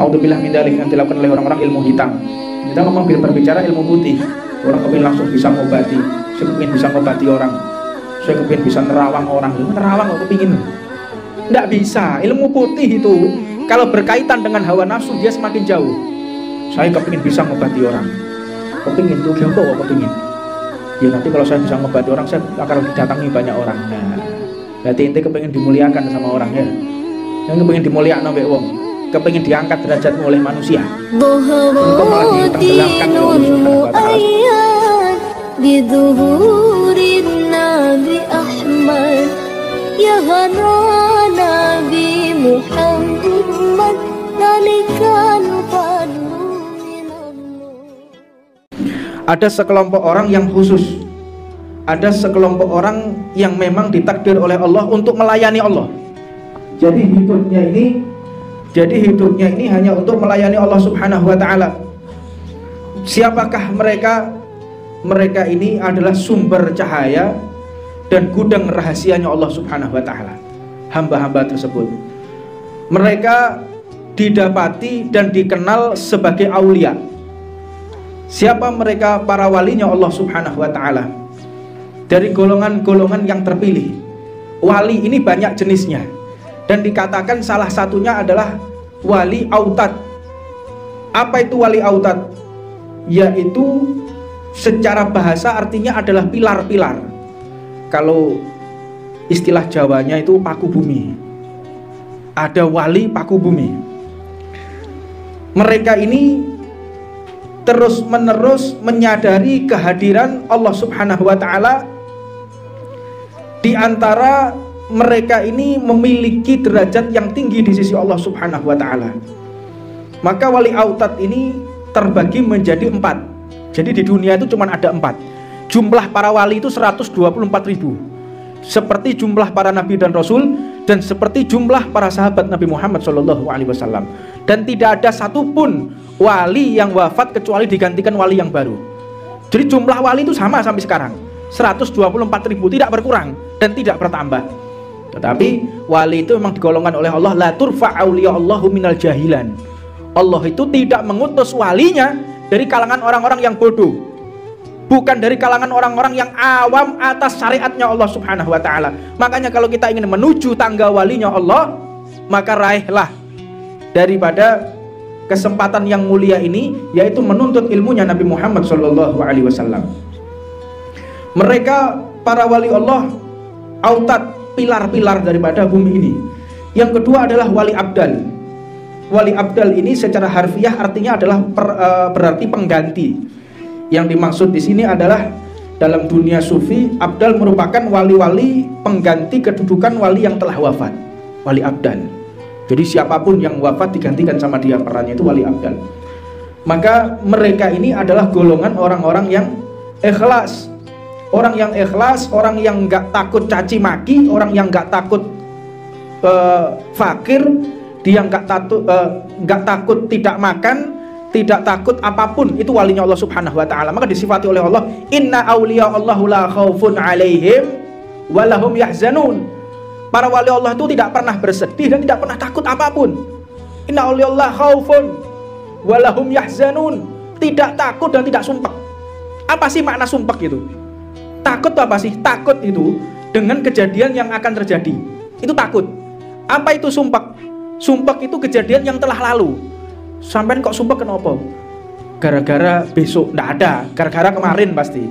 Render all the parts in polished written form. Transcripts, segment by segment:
Naudzubillah min dzalik yang dilakukan oleh orang-orang ilmu hitam. Kita ngomong berbicara ilmu putih. Orang kepingin langsung bisa ngobati, saya kepingin bisa ngobati orang, saya kepingin bisa nerawang orang. Nerawang kok kepingin? Nggak bisa. Ilmu putih itu kalau berkaitan dengan hawa nafsu dia semakin jauh. Saya kepingin bisa ngobati orang, kepingin tuh apa kok kepingin? Ya nanti kalau saya bisa ngobati orang, saya akan didatangi banyak orang. Nah, berarti inti kepingin dimuliakan sama orang ya. Yang kepingin dimuliakan sampai wong, kepingin diangkat derajatmu oleh manusia. Engkau malah ditenggelamkan oleh Allah Subhanahu wa Ta'ala. Ada sekelompok orang yang khusus, ada sekelompok orang yang memang ditakdir oleh Allah untuk melayani Allah. Jadi hidupnya ini hanya untuk melayani Allah Subhanahu wa Ta'ala. Siapakah mereka? Mereka ini adalah sumber cahaya dan gudang rahasianya Allah Subhanahu wa Ta'ala. Hamba-hamba tersebut, mereka didapati dan dikenal sebagai aulia. Siapa mereka? Para walinya Allah Subhanahu wa Ta'ala, dari golongan-golongan yang terpilih. Wali ini banyak jenisnya, dan dikatakan salah satunya adalah wali autad. Apa itu wali autad? Yaitu secara bahasa artinya adalah pilar-pilar. Kalau istilah Jawanya itu paku bumi. Ada wali paku bumi. Mereka ini terus menerus menyadari kehadiran Allah Subhanahu wa Ta'ala. Di antara mereka ini memiliki derajat yang tinggi di sisi Allah Subhanahu wa Ta'ala. Maka wali autad ini terbagi menjadi 4. Jadi di dunia itu cuma ada 4. Jumlah para wali itu 124.000. Seperti jumlah para nabi dan rasul, dan seperti jumlah para sahabat Nabi Muhammad SAW. Dan tidak ada satupun wali yang wafat kecuali digantikan wali yang baru. Jadi jumlah wali itu sama sampai sekarang, 124.000, tidak berkurang dan tidak bertambah. Tetapi wali itu memang digolongkan oleh Allah, la turfa auliya Allahu minal jahilan. Allah itu tidak mengutus walinya dari kalangan orang-orang yang bodoh, bukan dari kalangan orang-orang yang awam atas syariatnya Allah Subhanahu wa Ta'ala. Makanya kalau kita ingin menuju tangga walinya Allah, maka raihlah daripada kesempatan yang mulia ini, yaitu menuntut ilmunya Nabi Muhammad SAW. Mereka para wali Allah autad, pilar-pilar daripada bumi ini. Yang kedua adalah wali abdal. Wali abdal ini secara harfiah artinya adalah berarti pengganti. Yang dimaksud di sini adalah dalam dunia sufi, abdal merupakan wali-wali pengganti kedudukan wali yang telah wafat. Wali abdal. Jadi siapapun yang wafat digantikan sama dia, perannya itu wali abdal. Maka mereka ini adalah golongan orang-orang yang ikhlas. Orang yang ikhlas, orang yang nggak takut caci maki, orang yang nggak takut fakir, dia nggak takut tidak makan, tidak takut apapun. Itu walinya Allah Subhanahu wa Ta'ala. Maka disifati oleh Allah, inna awliya Allahu la khaufun alaihim walahum yahzanun. Para wali Allah itu tidak pernah bersedih dan tidak pernah takut apapun. Inna awliya Allah khaufun walahum yahzanun. Tidak takut dan tidak sumpek. Apa sih makna sumpek itu? Takut apa sih? Takut itu dengan kejadian yang akan terjadi. Itu takut. Apa itu sumpek? Sumpek itu kejadian yang telah lalu. Sampai kok sumpek kenapa? Gara-gara besok, nggak ada. Gara-gara kemarin pasti.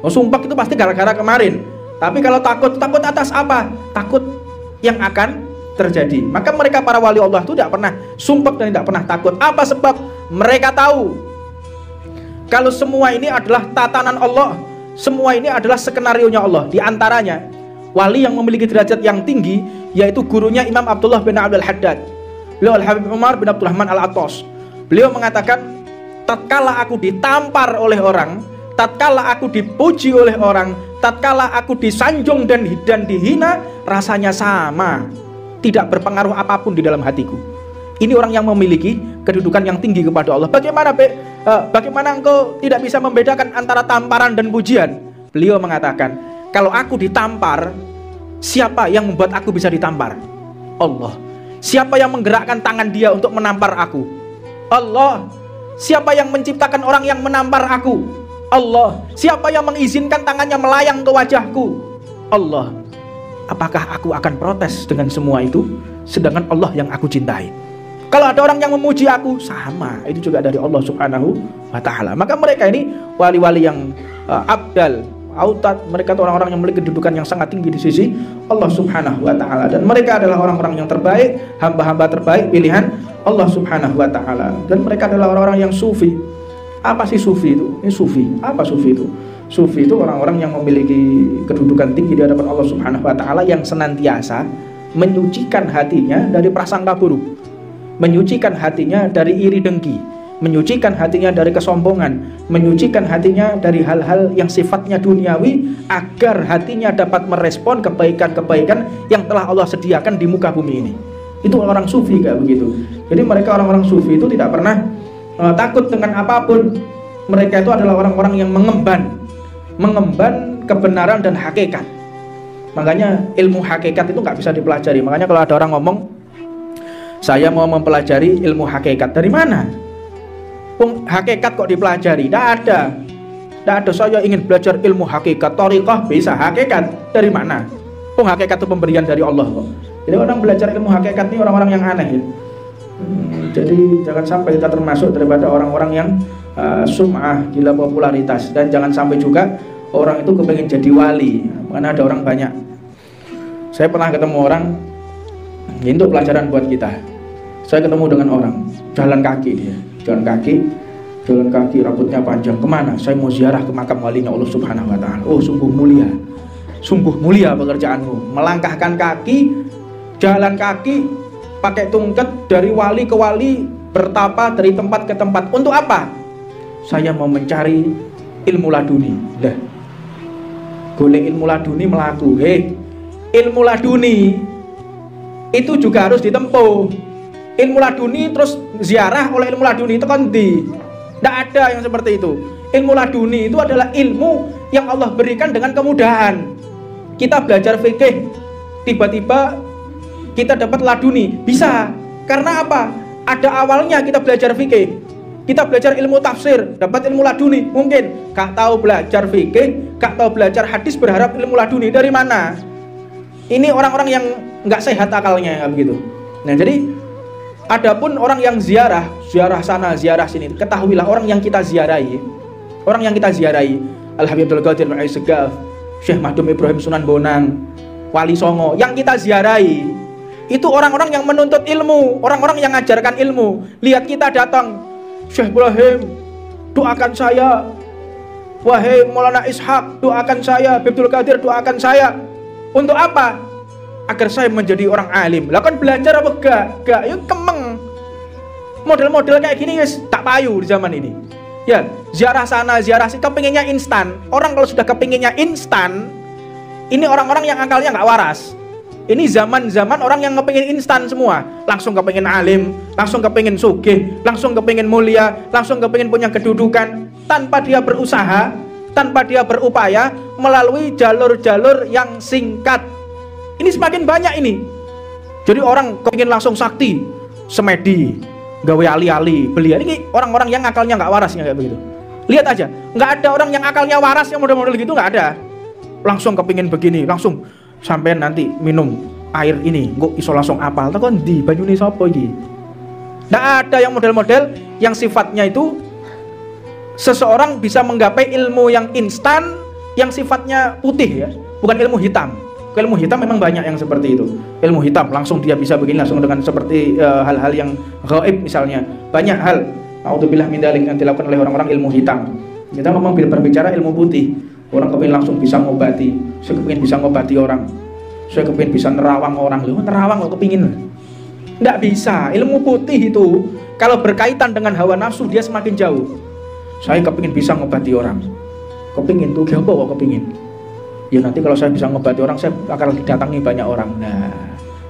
Oh, sumpek itu pasti gara-gara kemarin. Tapi kalau takut, takut atas apa? Takut yang akan terjadi. Maka mereka para wali Allah itu tidak pernah sumpek dan tidak pernah takut. Apa sebab? Mereka tahu kalau semua ini adalah tatanan Allah, semua ini adalah skenarionya Allah. Di antaranya wali yang memiliki derajat yang tinggi, yaitu gurunya Imam Abdullah bin Abdul Haddad, beliau Al-Habib Umar bin Abdurrahman Al-Attas. Beliau mengatakan, tatkala aku ditampar oleh orang, tatkala aku dipuji oleh orang, tatkala aku disanjung dan dihina, rasanya sama, tidak berpengaruh apapun di dalam hatiku. Ini orang yang memiliki kedudukan yang tinggi kepada Allah. Bagaimana engkau tidak bisa membedakan antara tamparan dan pujian? Beliau mengatakan, kalau aku ditampar, siapa yang membuat aku bisa ditampar? Allah. Siapa yang menggerakkan tangan dia untuk menampar aku? Allah. Siapa yang menciptakan orang yang menampar aku? Allah. Siapa yang mengizinkan tangannya melayang ke wajahku? Allah. Apakah aku akan protes dengan semua itu? Sedangkan Allah yang aku cintai. Kalau ada orang yang memuji aku, sama, itu juga dari Allah Subhanahu wa ta'ala. Maka mereka ini wali-wali yang abdal, autad, mereka itu orang-orang yang memiliki kedudukan yang sangat tinggi di sisi Allah Subhanahu wa ta'ala. Dan mereka adalah orang-orang yang terbaik, hamba-hamba terbaik pilihan Allah Subhanahu wa ta'ala. Dan mereka adalah orang-orang yang sufi. Apa sih sufi itu? Ini sufi. Apa sufi itu? Sufi itu orang-orang yang memiliki kedudukan tinggi di hadapan Allah Subhanahu wa ta'ala, yang senantiasa menyucikan hatinya dari prasangka buruk, menyucikan hatinya dari iri dengki, menyucikan hatinya dari kesombongan, menyucikan hatinya dari hal-hal yang sifatnya duniawi, agar hatinya dapat merespon kebaikan-kebaikan yang telah Allah sediakan di muka bumi ini. Itu orang sufi, kayak begitu. Jadi mereka orang-orang sufi itu tidak pernah takut dengan apapun. Mereka itu adalah orang-orang yang mengemban kebenaran dan hakikat. Makanya ilmu hakikat itu nggak bisa dipelajari. Makanya kalau ada orang ngomong, saya mau mempelajari ilmu hakikat, dari mana? Hakikat kok dipelajari? Tidak ada. Saya ingin belajar ilmu hakikat, thariqah bisa, hakikat dari mana? Hakikat itu pemberian dari Allah kok. Jadi orang belajar ilmu hakikat ini orang-orang yang aneh ya. Jadi jangan sampai kita termasuk daripada orang-orang yang sum'ah, gila popularitas. Dan jangan sampai juga orang itu kepengen jadi wali. Karena ada orang banyak. Saya pernah ketemu orang, ini untuk pelajaran buat kita. Saya ketemu dengan orang, jalan kaki dia, jalan kaki, rambutnya panjang. Kemana? Saya mau ziarah ke makam walinya Allah Subhanahu wa ta'ala. Oh, sungguh mulia pekerjaanmu. Melangkahkan kaki, jalan kaki, pakai tungket dari wali ke wali, bertapa dari tempat ke tempat. Untuk apa? Saya mau mencari ilmu laduni. Dah, golek ilmu laduni melaku. Ilmu laduni itu juga harus ditempuh. Ilmu laduni terus ziarah oleh ilmu laduni itu kan tidak ada yang seperti itu. Ilmu laduni itu adalah ilmu yang Allah berikan dengan kemudahan. Kita belajar fikih, tiba-tiba kita dapat laduni, bisa. Karena apa? Ada awalnya kita belajar fikih, kita belajar ilmu tafsir, dapat ilmu laduni. Mungkin gak tahu belajar fikih, gak tahu belajar hadis, berharap ilmu laduni dari mana? Ini orang-orang yang nggak sehat akalnya, begitu. Nah, jadi adapun orang yang ziarah sana, ziarah sini, ketahuilah orang yang kita ziarahi, Al-Habib Abdul Qadir Al-Segaf, Syekh Mahdum Ibrahim Sunan Bonang, Wali Songo, yang kita ziarahi itu orang-orang yang menuntut ilmu, orang-orang yang mengajarkan ilmu. Lihat kita datang, Syekh Ibrahim, doakan saya. Wahai Maulana Ishaq, doakan saya. Abdul Qadir, doakan saya. Untuk apa? Agar saya menjadi orang alim. Lah kan belajar apa gak? Yuk kemeng. Model-model kayak gini guys, tak payu di zaman ini. Ya, ziarah sana, ziarah sini, kepinginnya instan. Orang kalau sudah kepinginnya instan, ini orang-orang yang akalnya nggak waras. Ini zaman-zaman orang yang kepingin instan semua. Langsung kepingin alim, langsung kepingin sugih, langsung kepingin mulia, langsung kepingin punya kedudukan, tanpa dia berusaha, tanpa dia berupaya melalui jalur-jalur yang singkat. Ini semakin banyak ini. Jadi orang kepingin langsung sakti, semedi, gawe ali-ali, beliau. Ini orang-orang yang akalnya nggak waras, kayak begitu. Lihat aja, nggak ada orang yang akalnya waras yang model-model gitu, nggak ada. Langsung kepingin begini, langsung sampai nanti minum air ini, kok iso langsung apal. Tahu kan di banyune sapa iki? Nggak ada yang model-model yang sifatnya itu seseorang bisa menggapai ilmu yang instan, yang sifatnya putih ya, bukan ilmu hitam. Ilmu hitam memang banyak yang seperti itu. Ilmu hitam langsung dia bisa begini, langsung dengan seperti hal-hal yang gaib misalnya. Banyak hal, naudzubillah min dzalik, yang dilakukan oleh orang-orang ilmu hitam. Kita memang berbicara ilmu putih. Orang kepingin langsung bisa ngobati. Saya kepingin bisa ngobati orang. Saya kepingin bisa nerawang orang. Loh, nerawang kok kepingin? Nggak bisa. Ilmu putih itu kalau berkaitan dengan hawa nafsu dia semakin jauh. Saya kepingin bisa ngobati orang. Kepingin tuh, apa kok kepingin? Ya nanti kalau saya bisa ngobati orang, saya akan didatangi banyak orang. Nah,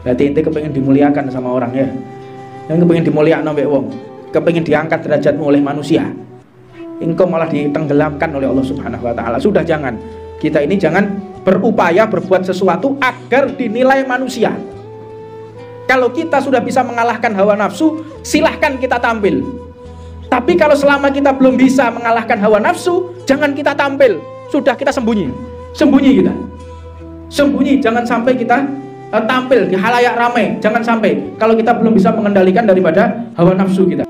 berarti ente kepingin dimuliakan sama orang ya. Yang kepingin dimuliakan oleh wong, kepingin diangkat derajatmu oleh manusia. Engkau malah ditenggelamkan oleh Allah Subhanahu wa ta'ala. Sudah, jangan. Kita ini jangan berupaya berbuat sesuatu agar dinilai manusia. Kalau kita sudah bisa mengalahkan hawa nafsu, silahkan kita tampil. Tapi kalau selama kita belum bisa mengalahkan hawa nafsu, jangan kita tampil. Sudah, kita sembunyi. Sembunyi kita. Sembunyi, jangan sampai kita tampil di halayak ramai. Jangan sampai kalau kita belum bisa mengendalikan daripada hawa nafsu kita.